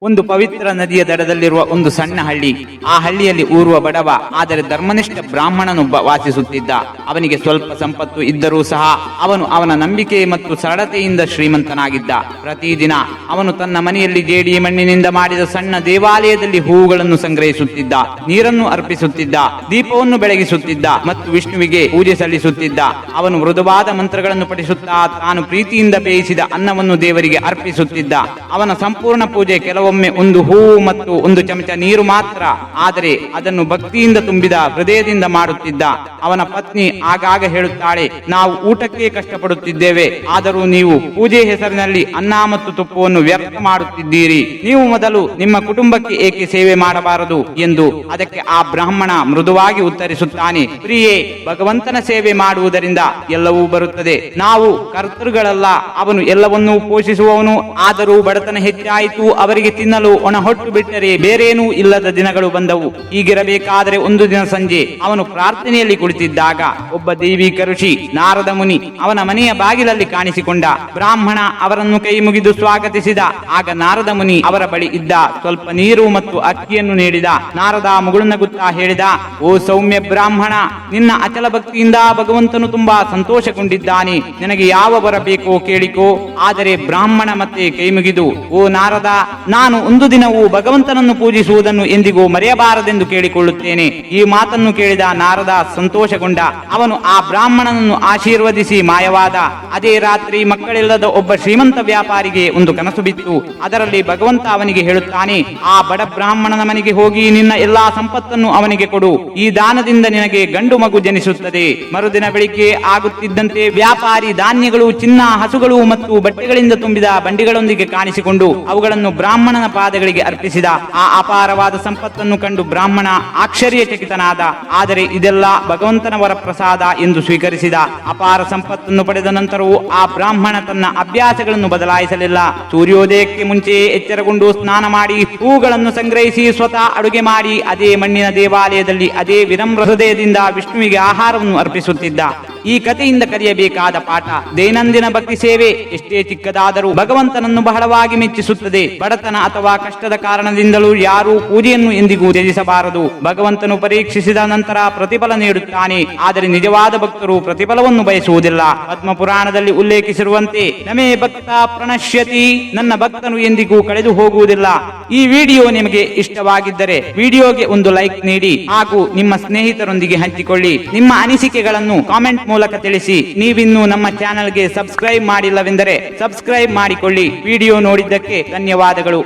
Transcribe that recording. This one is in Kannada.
ಒಂದು ಪವಿತ್ರ ನದಿಯ ದಡದಲ್ಲಿರುವ ಒಂದು ಸಣ್ಣ ಹಳ್ಳಿ. ಆ ಹಳ್ಳಿಯಲ್ಲಿ ಊರುವ ಬಡವ ಆದರೆ ಧರ್ಮನಿಷ್ಠ ಬ್ರಾಹ್ಮಣನೊಬ್ಬ ವಾಸಿಸುತ್ತಿದ್ದ. ಅವನಿಗೆ ಸ್ವಲ್ಪ ಸಂಪತ್ತು ಇದ್ದರೂ ಸಹ ಅವನ ನಂಬಿಕೆ ಮತ್ತು ಸರಳತೆಯಿಂದ ಶ್ರೀಮಂತನಾಗಿದ್ದ. ಪ್ರತಿದಿನ ಅವನು ತನ್ನ ಮನೆಯಲ್ಲಿ ಜೇಡಿ ಮಣ್ಣಿನಿಂದ ಮಾಡಿದ ಸಣ್ಣ ದೇವಾಲಯದಲ್ಲಿ ಹೂವುಗಳನ್ನು ಸಂಗ್ರಹಿಸುತ್ತಿದ್ದ, ನೀರನ್ನು ಅರ್ಪಿಸುತ್ತಿದ್ದ, ದೀಪವನ್ನು ಬೆಳಗಿಸುತ್ತಿದ್ದ ಮತ್ತು ವಿಷ್ಣುವಿಗೆ ಪೂಜೆ ಸಲ್ಲಿಸುತ್ತಿದ್ದ. ಅವನು ಮೃದುವಾದ ಮಂತ್ರಗಳನ್ನು ಪಠಿಸುತ್ತಾ ತಾನು ಪ್ರೀತಿಯಿಂದ ಬೇಯಿಸಿದ ಅನ್ನವನ್ನು ದೇವರಿಗೆ ಅರ್ಪಿಸುತ್ತಿದ್ದ. ಅವನ ಸಂಪೂರ್ಣ ಪೂಜೆ ಕೆಲವೊಮ್ಮೆ ಒಂದು ಹೂವು ಮತ್ತು ಒಂದು ಚಮಚ ನೀರು ಮಾತ್ರ, ಆದರೆ ಅದನ್ನು ಭಕ್ತಿಯಿಂದ ತುಂಬಿದ ಹೃದಯದಿಂದ ಮಾಡುತ್ತಿದ್ದ. ಅವನ ಪತ್ನಿ ಆಗಾಗ ಹೇಳುತ್ತಾಳೆ, ನಾವು ಊಟಕ್ಕೆ ಕಷ್ಟಪಡುತ್ತಿದ್ದೇವೆ, ಆದರೂ ನೀವು ಪೂಜೆ ಹೆಸರಿನಲ್ಲಿ ಅನ್ನ ಮತ್ತು ತುಪ್ಪವನ್ನು ವ್ಯರ್ಥ ಮಾಡುತ್ತಿದ್ದೀರಿ. ನೀವು ಮೊದಲು ನಿಮ್ಮ ಕುಟುಂಬಕ್ಕೆ ಏಕೆ ಸೇವೆ ಮಾಡಬಾರದು ಎಂದು. ಅದಕ್ಕೆ ಆ ಬ್ರಾಹ್ಮಣ ಮೃದುವಾಗಿ ಉತ್ತರಿಸುತ್ತಾನೆ, ಪ್ರಿಯೇ, ಭಗವಂತನ ಸೇವೆ ಮಾಡುವುದರಿಂದ ಎಲ್ಲವೂ ಬರುತ್ತದೆ. ನಾವು ಕರ್ತೃಗಳಲ್ಲ, ಅವನು ಎಲ್ಲವನ್ನೂ ಪೋಷಿಸುವವನು. ಆದರೂ ಬಡತನ ಹೆಚ್ಚಾಯಿತು, ಅವರಿಗೆ ತಿನ್ನಲು ಒಣಹೊಟ್ಟು ಬಿಟ್ಟರೆ ಬೇರೇನೂ ಇಲ್ಲದ ದಿನಗಳು ಬಂದವು. ಹೀಗಿರಬೇಕಾದರೆ ಒಂದು ದಿನ ಸಂಜೆ ಅವನು ಪ್ರಾರ್ಥನೆಯಲ್ಲಿ ಕುಳಿತಿದ್ದಾಗ ಒಬ್ಬ ದೈವಿಕ ಋಷಿ ನಾರದ ಮುನಿ ಅವನ ಮನೆಯ ಬಾಗಿಲಲ್ಲಿ ಕಾಣಿಸಿಕೊಂಡ. ಬ್ರಾಹ್ಮಣ ಅವರನ್ನು ಕೈ ಮುಗಿದು ಸ್ವಾಗತಿಸಿದ. ಆಗ ನಾರದ ಮುನಿ ಅವರ ಬಳಿ ಇದ್ದ ಸ್ವಲ್ಪ ನೀರು ಮತ್ತು ಅಕ್ಕಿಯನ್ನು ನೀಡಿದ. ನಾರದ ಮುಗುಳುನಗುತ್ತಾ ಹೇಳಿದ, ಓ ಸೌಮ್ಯ ಬ್ರಾಹ್ಮಣ, ನಿನ್ನ ಅಚಲ ಭಕ್ತಿಯಿಂದ ಭಗವಂತನು ತುಂಬಾ ಸಂತೋಷಗೊಂಡಿದ್ದಾನೆ. ನಿನಗೆ ಯಾವ ವರ ಬೇಕೋ ಕೇಳಿಕೋ. ಆದರೆ ಬ್ರಾಹ್ಮಣ ಮತ್ತೆ ಕೈ ಮುಗಿದು, ಓ ನಾರದ, ನಾನು ಒಂದು ದಿನವೂ ಭಗವಂತನನ್ನು ಪೂಜಿಸುವುದನ್ನು ಎಂದಿಗೂ ಮರೆಯಬಾರದೆಂದು ಕೇಳಿಕೊಳ್ಳುತ್ತೇನೆ. ಈ ಮಾತನ್ನು ಕೇಳಿದ ನಾರದ ಸಂತೋಷಗೊಂಡ. ಅವನು ಆ ಬ್ರಾಹ್ಮಣನನ್ನು ಆಶೀರ್ವದಿಸಿ ಮಾಯವಾದ. ಅದೇ ರಾತ್ರಿ ಮಕ್ಕಳಿಲ್ಲದ ಒಬ್ಬ ಶ್ರೀಮಂತ ವ್ಯಾಪಾರಿಗೆ ಒಂದು ಕನಸು ಬಿತ್ತು. ಅದರಲ್ಲಿ ಭಗವಂತ ಅವನಿಗೆ ಹೇಳುತ್ತಾನೆ, ಆ ಬಡ ಬ್ರಾಹ್ಮಣನ ಮನೆಗೆ ಹೋಗಿ ನಿನ್ನ ಎಲ್ಲಾ ಸಂಪತ್ತನ್ನು ಅವನಿಗೆ ಕೊಡು. ಈ ದಾನದಿಂದ ನಿನಗೆ ಗಂಡು ಮಗು ಜನಿಸುತ್ತದೆ. ಮರುದಿನ ಬೆಳಿಗ್ಗೆ ಆಗುತ್ತಿದ್ದಂತೆ ವ್ಯಾಪಾರಿ ಧಾನ್ಯಗಳು, ಚಿನ್ನ, ಹಸುಗಳು ಮತ್ತು ಬಟ್ಟೆಗಳಿಂದ ತುಂಬಿದ ಬಂಡಿಗಳೊಂದಿಗೆ ಕಾಣಿಸಿಕೊಂಡು ಅವುಗಳನ್ನು ಬ್ರಾಹ್ಮಣನ ಪಾದಗಳಿಗೆ ಅರ್ಪಿಸಿದ. ಆ ಅಪಾರವಾದ ಸಂಪತ್ತನ್ನು ಕಂಡು ಬ್ರಾಹ್ಮಣ ಆಶ್ಚರ್ಯಚಕಿತನಾದ. ಆದರೆ ಇದೆಲ್ಲ ಭಗವಂತನ ವರ ಪ್ರಸಾದ ಎಂದು ಸ್ವೀಕರಿಸಿದ. ಅಪಾರ ಸಂಪತ್ತನ್ನು ಪಡೆದ ನಂತರವೂ ಆ ಬ್ರಾಹ್ಮಣ ತನ್ನ ಅಭ್ಯಾಸಗಳನ್ನು ಬದಲಾಯಿಸಲಿಲ್ಲ. ಸೂರ್ಯೋದಯಕ್ಕೆ ಮುಂಚೆ ಎಚ್ಚರಗೊಂಡು ಸ್ನಾನ ಮಾಡಿ ಹೂಗಳನ್ನು ಸಂಗ್ರಹಿಸಿ ಸ್ವತಃ ಅಡುಗೆ ಮಾಡಿ ಅದೇ ಮಣ್ಣಿನ ದೇವಾಲಯದಲ್ಲಿ ಅದೇ ವಿನಮ್ರ ಹೃದಯದಿಂದ ವಿಷ್ಣುವಿಗೆ ಆಹಾರವನ್ನು ಅರ್ಪಿಸುತ್ತಿದ್ದ. ಈ ಕಥೆಯಿಂದ ಕಲಿಯಬೇಕಾದ ಪಾಠ: ದೈನಂದಿನ ಭಕ್ತಿ ಸೇವೆ ಎಷ್ಟೇ ಚಿಕ್ಕದಾದರೂ ಭಗವಂತನನ್ನು ಬಹಳವಾಗಿ ಮೆಚ್ಚಿಸುತ್ತದೆ. ಬಡತನ ಅಥವಾ ಕಷ್ಟದ ಕಾರಣದಿಂದಲೂ ಯಾರೂ ಪೂಜೆಯನ್ನು ಎಂದಿಗೂ ತ್ಯಜಿಸಬಾರದು. ಭಗವಂತನು ಪರೀಕ್ಷಿಸಿದ ನಂತರ ಪ್ರತಿಫಲ ನೀಡುತ್ತಾನೆ, ಆದರೆ ನಿಜವಾದ ಭಕ್ತರು ಪ್ರತಿಫಲವನ್ನು ಬಯಸುವುದಿಲ್ಲ. ಪದ್ಮ ಪುರಾಣದಲ್ಲಿ ಉಲ್ಲೇಖಿಸಿರುವಂತೆ, ನಮೇ ಭಕ್ತ ಪ್ರಣಶ್ಯತಿ, ನನ್ನ ಭಕ್ತನು ಎಂದಿಗೂ ಕಳೆದು ಹೋಗುವುದಿಲ್ಲ. ಈ ವಿಡಿಯೋ ನಿಮಗೆ ಇಷ್ಟವಾಗಿದ್ದರೆ ವಿಡಿಯೋಗೆ ಒಂದು ಲೈಕ್ ನೀಡಿ ಹಾಗೂ ನಿಮ್ಮ ಸ್ನೇಹಿತರೊಂದಿಗೆ ಹಂಚಿಕೊಳ್ಳಿ. ನಿಮ್ಮ ಅನಿಸಿಕೆಗಳನ್ನು ಕಾಮೆಂಟ್ ಮೂಲಕ ತಿಳಿಸಿ. ನೀವಿನ್ನೂ ನಮ್ಮ ಚಾನೆಲ್ಗೆ ಸಬ್ಸ್ಕ್ರೈಬ್ ಮಾಡಿಲ್ಲವೆಂದರೆ ಸಬ್ಸ್ಕ್ರೈಬ್ ಮಾಡಿಕೊಳ್ಳಿ. ವಿಡಿಯೋ ನೋಡಿದ್ದಕ್ಕೆ ಧನ್ಯವಾದಗಳು.